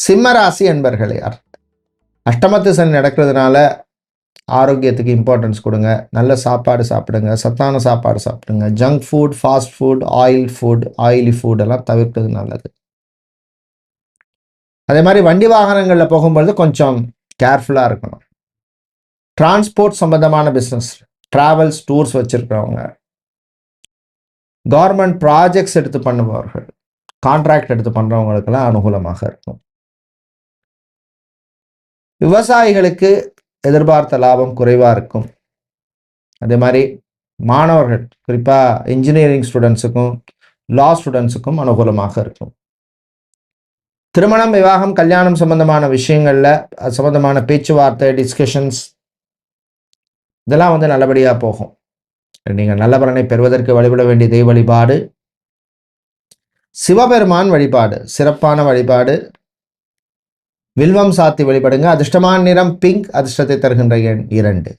சிம்ம ராசி என்பர்களே, அஷ்டமத்து சனி நடக்கிறதுனால ஆரோக்கியத்துக்கு இம்பார்ட்டன்ஸ் கொடுங்க. நல்ல சாப்பாடு சாப்பிடுங்க, சத்தான சாப்பாடு சாப்பிடுங்க. Junk food, fast food, oily food எல்லாம் தவிர்க்கிறது நல்லது. அதே மாதிரி வண்டி வாகனங்களில் போகும்பொழுது கொஞ்சம் கேர்ஃபுல்லாக இருக்கணும். டிரான்ஸ்போர்ட் சம்பந்தமான பிஸ்னஸ், ட்ராவல்ஸ், டூர்ஸ் வச்சுருக்கிறவங்க, கவர்மெண்ட் ப்ராஜெக்ட்ஸ் எடுத்து பண்ணுபவர்கள், கான்ட்ராக்ட் எடுத்து பண்ணுறவங்களுக்கெல்லாம் அனுகூலமாக இருக்கும். விவசாயிகளுக்கு எதிர்பார்த்த லாபம் குறைவாக இருக்கும். அதே மாதிரி மாணவர்கள், குறிப்பாக இன்ஜினியரிங் ஸ்டூடெண்ட்ஸுக்கும் லா ஸ்டூடெண்ட்ஸுக்கும் அனுகூலமாக இருக்கும். திருமணம், விவாகம், கல்யாணம் சம்பந்தமான விஷயங்களில் அது சம்பந்தமான பேச்சுவார்த்தை, டிஸ்கஷன்ஸ் இதெல்லாம் நல்லபடியாக போகும். நீங்கள் நல்ல பலனை பெறுவதற்கு வழிபட வேண்டிய தெய்வ வழிபாடு சிவபெருமான் வழிபாடு, சிறப்பான வழிபாடு. வில்வம் சாத்தி வழிபடுங்க. அதிர்ஷ்டமான நிறம் பிங்க், அதிர்ஷ்டத்தை தருகின்ற எண் 2.